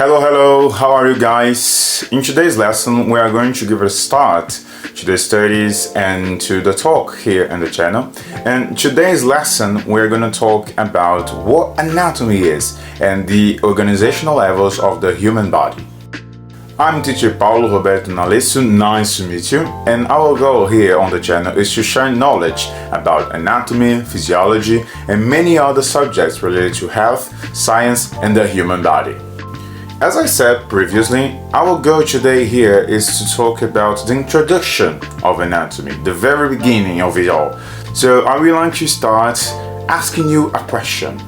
Hello, how are you guys? In today's lesson, we are going to give a start to the studies and to the talk here in the channel. And today's lesson, we're going to talk about what anatomy is and the organizational levels of the human body. I'm teacher Paulo Roberto Nalesso, nice to meet you, and our goal here on the channel is to share knowledge about anatomy, physiology, and many other subjects related to health, science, and the human body. As I said previously, our goal today here is to talk about the introduction of anatomy, the very beginning of it all. So I would like to start asking you a question.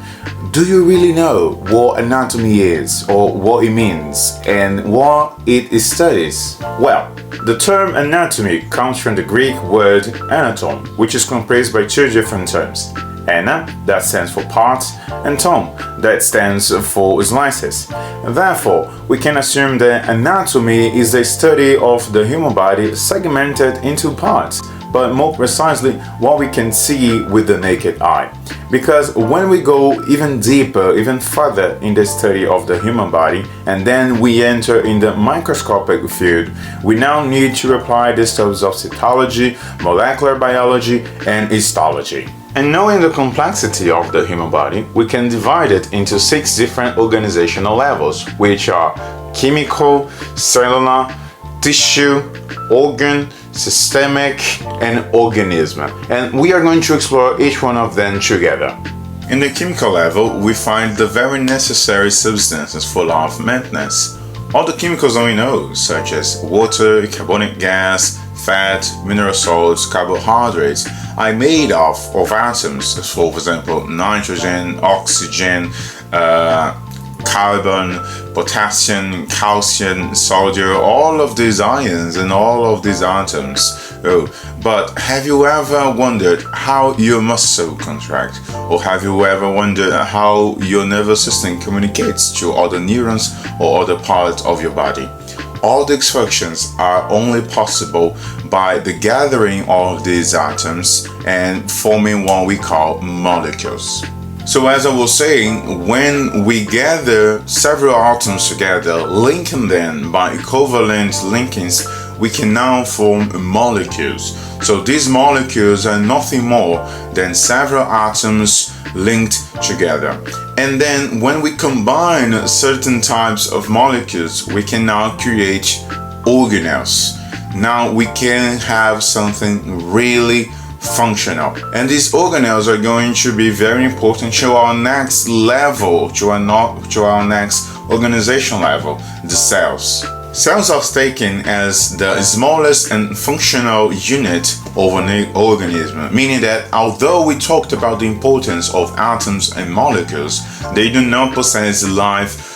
Do you really know what anatomy is, or what it means, and what it studies? Well, the term anatomy comes from the Greek word anatom, which is composed by two different terms. Ana, that stands for parts, and tom, that stands for slices. Therefore, we can assume that anatomy is the study of the human body segmented into parts, but more precisely what we can see with the naked eye. Because when we go even deeper, even further in the study of the human body, and then we enter in the microscopic field, we now need to apply the studies of cytology, molecular biology, and histology. And knowing the complexity of the human body, we can divide it into 6 different organizational levels, which are chemical, cellular, tissue, organ, systemic, and organism. And we are going to explore each one of them together. In the chemical level, we find the very necessary substances for life maintenance. All the chemicals that we know, such as water, carbonic gas, fat, mineral salts, carbohydrates, are made of atoms, for example, nitrogen, oxygen, carbon, potassium, calcium, sodium, all of these ions and all of these atoms. But have you ever wondered how your muscle contracts? Or have you ever wondered how your nervous system communicates to other neurons or other parts of your body? All these functions are only possible by the gathering of these atoms and forming what we call molecules. So as I was saying, when we gather several atoms together, linking them by covalent linkings, we can now form molecules. So these molecules are nothing more than several atoms linked together. And then when we combine certain types of molecules, we can now create organelles. Now we can have something really functional. And these organelles are going to be very important to our next level, to our next organization level, the cells. Cells are taken as the smallest and functional unit of an organism, meaning that although we talked about the importance of atoms and molecules, they do not possess life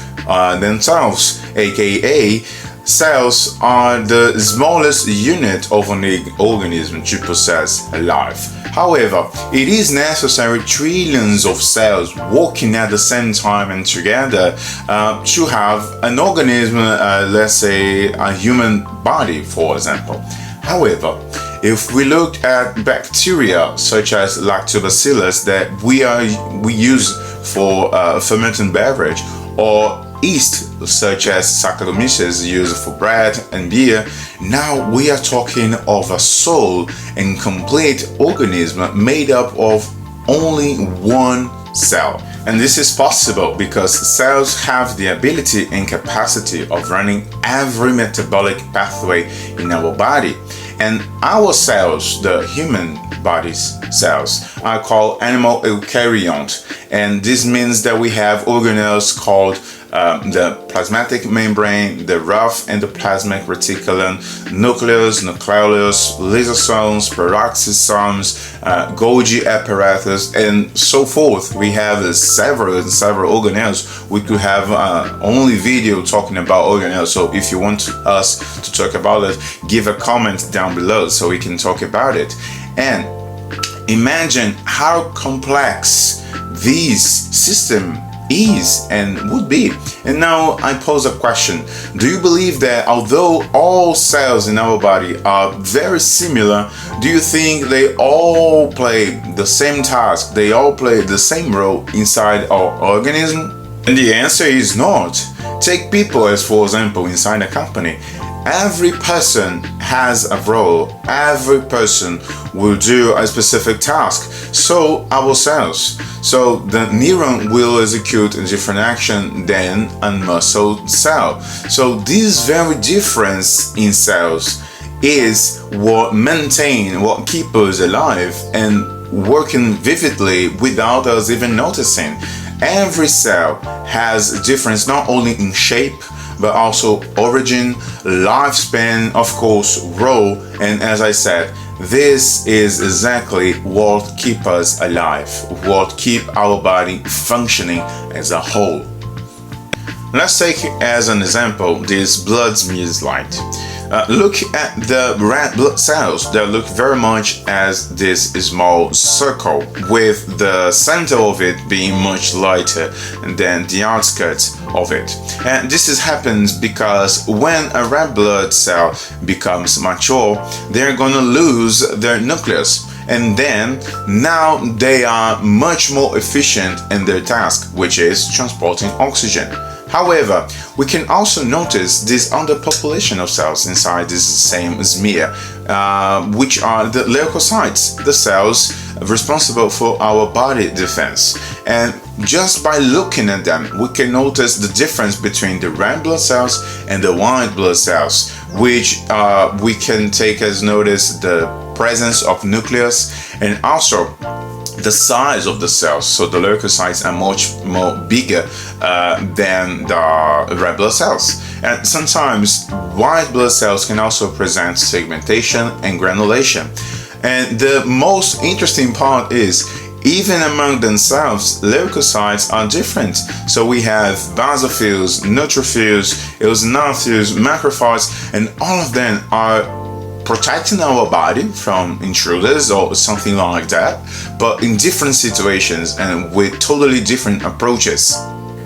themselves, aka cells are the smallest unit of an organism to possess life. However, it is necessary trillions of cells working at the same time and together to have an organism, let's say a human body, for example. However, if we look at bacteria such as lactobacillus that we use for fermenting beverage, or yeast such as Saccharomyces used for bread and beer, now we are talking of a sole and complete organism made up of only one cell. And this is possible because cells have the ability and capacity of running every metabolic pathway in our body. And our cells, the human body's cells, are called animal eukaryotes. And this means that we have organelles called the plasmatic membrane, the rough endoplasmic reticulum, nucleus, nucleolus, lysosomes, peroxisomes, Golgi apparatus, and so forth. We have several organelles. We could have only video talking about organelles. So if you want us to talk about it, give a comment down below so we can talk about it. And imagine how complex this system is and would be. And now I pose a question. Do you believe that although all cells in our body are very similar, do you think they all play the same task? They all play the same role inside our organism? And the answer is not. Take people as for example inside a company. Every person has a role. Every person will do a specific task. So ourselves. So the neuron will execute a different action than a muscle cell. So this very difference in cells is what maintain, what keep us alive and working vividly without us even noticing. Every cell has a difference not only in shape, but also origin, lifespan, of course, role, and as I said, this is exactly what keeps us alive, what keeps our body functioning as a whole. Let's take as an example this blood smear slide. Look at the red blood cells that look very much as this small circle, with the center of it being much lighter than the outskirts of it. And this happens because when a red blood cell becomes mature, they're gonna lose their nucleus. And then now they are much more efficient in their task, which is transporting oxygen. However, we can also notice this underpopulation of cells inside this same smear, which are the leukocytes, the cells responsible for our body defense. And just by looking at them, we can notice the difference between the red blood cells and the white blood cells, which we can take as notice the presence of nucleus and also the size of the cells. So the leukocytes are much more bigger than the red blood cells. And sometimes white blood cells can also present segmentation and granulation. And the most interesting part is, even among themselves, leukocytes are different. So we have basophils, neutrophils, eosinophils, macrophages, and all of them are protecting our body from intruders or something like that, but in different situations and with totally different approaches.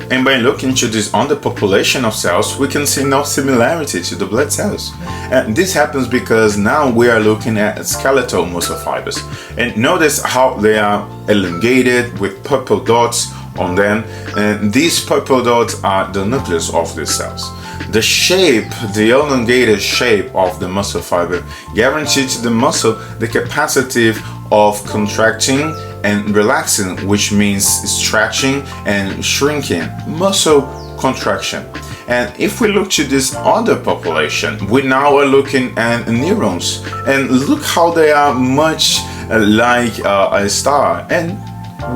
And by looking to this underpopulation of cells, we can see no similarity to the blood cells. And this happens because now we are looking at skeletal muscle fibers. And notice how they are elongated with purple dots on them. And these purple dots are the nucleus of these cells. The shape, the elongated shape of the muscle fiber guarantees to the muscle the capacity of contracting and relaxing, which means stretching and shrinking, muscle contraction. And if we look to this other population, we now are looking at neurons, and look how they are much like a star. And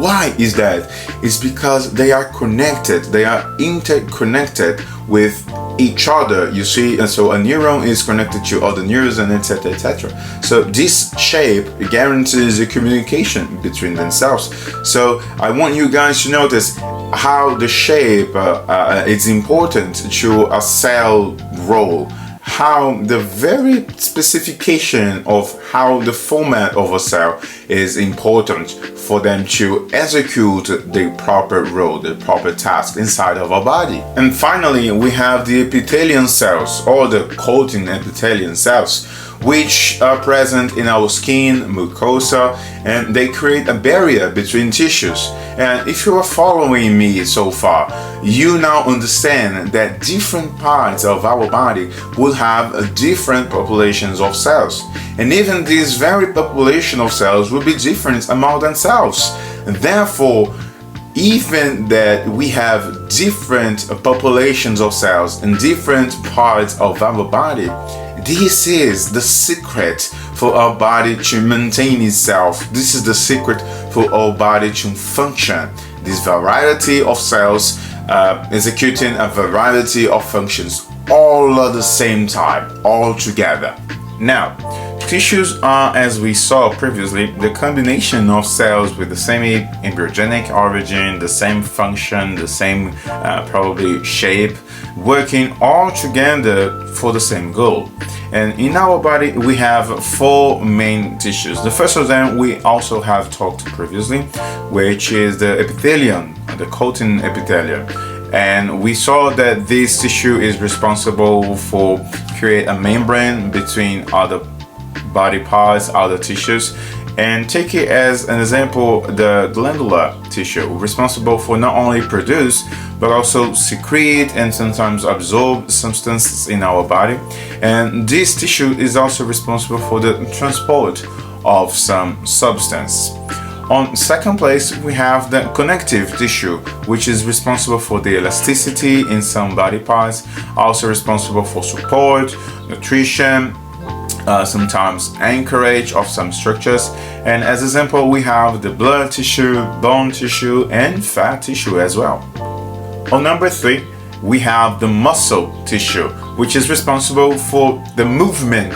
why is that? It's because they are connected, they are interconnected with each other, you see. And so a neuron is connected to other neurons, and etc, etc. So this shape guarantees a communication between themselves. So I want you guys to notice how the shape is important to a cell role, how the very specification of how the format of a cell is important for them to execute the proper role, the proper task inside of our body. And finally, we have the epithelial cells, or the coating epithelial cells, which are present in our skin, mucosa, and they create a barrier between tissues. And if you are following me so far, you now understand that different parts of our body will have different populations of cells. And even this very population of cells will be different among themselves. And therefore, even that we have different populations of cells in different parts of our body, this is the secret for our body to maintain itself. This is the secret for our body to function. This variety of cells executing a variety of functions all at the same time, all together. Now, tissues are, as we saw previously, the combination of cells with the same embryogenic origin, the same function, the same probably shape, working all together for the same goal. And in our body, we have four main tissues. The first of them we also have talked previously, which is the epithelium, the coating epithelium. And we saw that this tissue is responsible for create a membrane between other body parts, other tissues, And take it as an example, the glandular tissue, responsible for not only produce but also secrete and sometimes absorb substances in our body. And this tissue is also responsible for the transport of some substance. On second place, we have the connective tissue, which is responsible for the elasticity in some body parts, also responsible for support, nutrition, sometimes anchorage of some structures. And as example, we have the blood tissue, bone tissue, and fat tissue as well. On number 3, we have the muscle tissue, which is responsible for the movement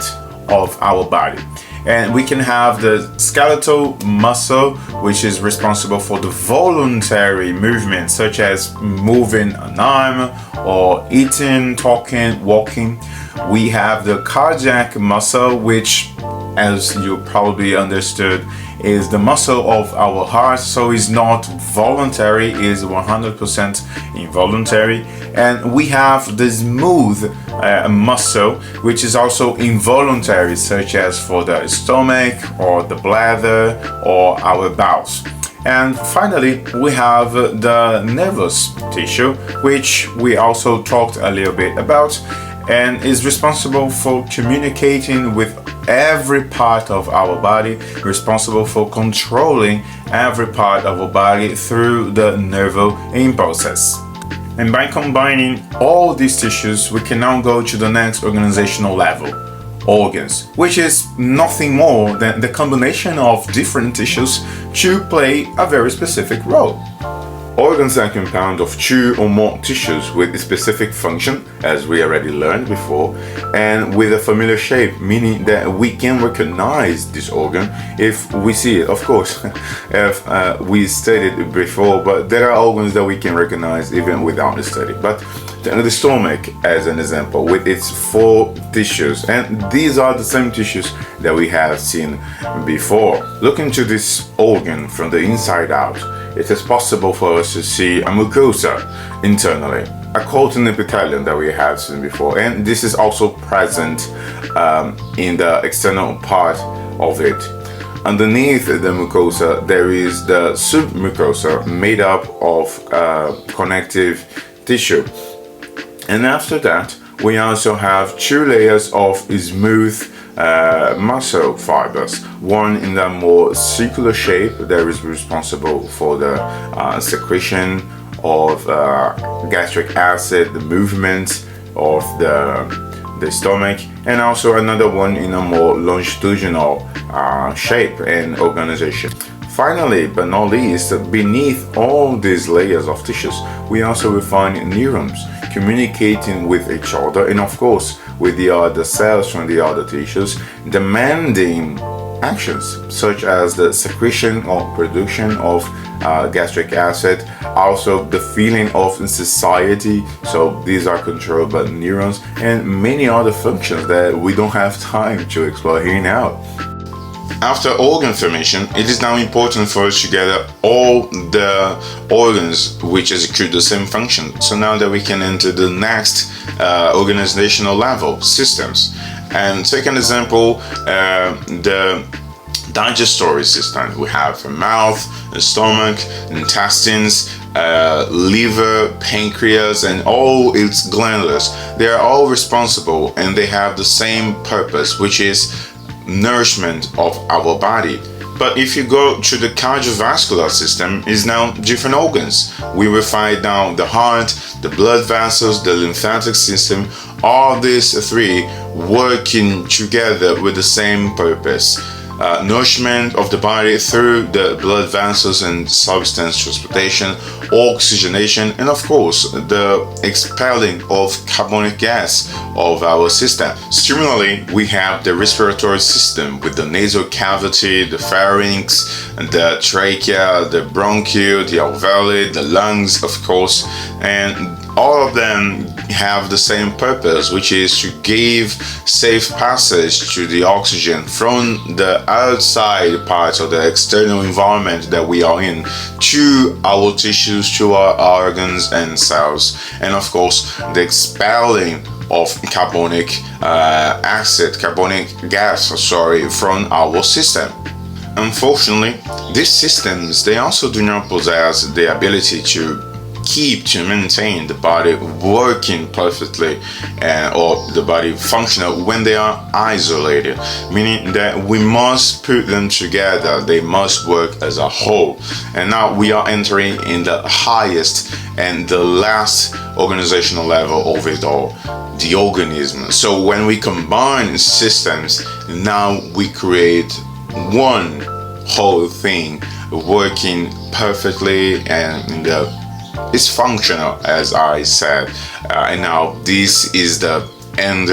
of our body. And we can have the skeletal muscle, which is responsible for the voluntary movement, such as moving an arm or eating, talking, walking. We have the cardiac muscle, which, as you probably understood, is the muscle of our heart, so it's not voluntary, is 100% involuntary. And we have the smooth muscle, which is also involuntary, such as for the stomach or the bladder or our bowels. And finally, we have the nervous tissue, which we also talked a little bit about, and is responsible for communicating with every part of our body, responsible for controlling every part of our body through the nervous impulses. And by combining all these tissues, we can now go to the next organizational level, organs, which is nothing more than the combination of different tissues to play a very specific role. Organs are compounded of 2 or more tissues with a specific function, as we already learned before, and with a familiar shape, meaning that we can recognize this organ if we see it. Of course, if we studied it before, but there are organs that we can recognize even without the study. But the stomach, as an example, with its 4 tissues, and these are the same tissues that we have seen before. Looking to this organ from the inside out, it is possible for us to see a mucosa internally, a coating epithelium that we have seen before, and this is also present in the external part of it. Underneath the mucosa, there is the submucosa made up of connective tissue. And after that, we also have 2 layers of smooth muscle fibers, one in a more circular shape that is responsible for the secretion of gastric acid, the movement of the stomach, and also another one in a more longitudinal shape and organization. Finally, but not least, beneath all these layers of tissues, we also will find neurons communicating with each other, and of course with the other cells from the other tissues, demanding actions such as the secretion or production of gastric acid, also the feeling of satiety, so these are controlled by neurons, and many other functions that we don't have time to explore here now. After organ formation, it is now important for us to gather all the organs which execute the same function. So now that we can enter the next organizational level, systems. And take an example, the digestive system. We have a mouth, a stomach, intestines, liver, pancreas, and all its glands. They are all responsible and they have the same purpose, which is nourishment of our body. But if you go to the cardiovascular system, is now different organs. We will find now the heart, the blood vessels, the lymphatic system, all these 3 working together with the same purpose. Nourishment of the body through the blood vessels and substance transportation, oxygenation, and of course the expelling of carbonic gas of our system. Similarly, we have the respiratory system with the nasal cavity, the pharynx, the trachea, the bronchiole, the alveoli, the lungs, of course, and all of them have the same purpose, which is to give safe passage to the oxygen from the outside parts of the external environment that we are in to our tissues, to our organs and cells, and of course the expelling of carbonic gas from our system. unfortunately, these systems, they also do not possess the ability to maintain the body working perfectly or the body functional when they are isolated, meaning that we must put them together. They must work as a whole. And now we are entering in the highest and the last organizational level of it all, the organism. So when we combine systems, now we create one whole thing working perfectly, and it's functional, as I said. And now this is the end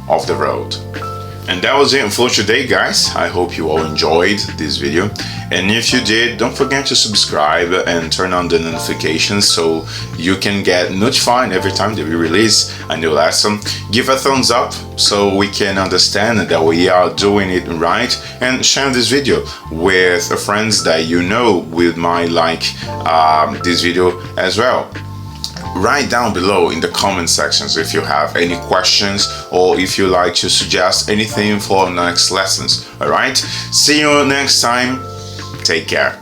of the road. And that was it for today, guys. I hope you all enjoyed this video, and if you did, don't forget to subscribe and turn on the notifications so you can get notified every time that we release a new lesson. Give a thumbs up so we can understand that we are doing it right, and share this video with friends that you know might like this video as well. Write down below in the comment sections if you have any questions or if you like to suggest anything for next lessons. Alright, see you next time. Take care.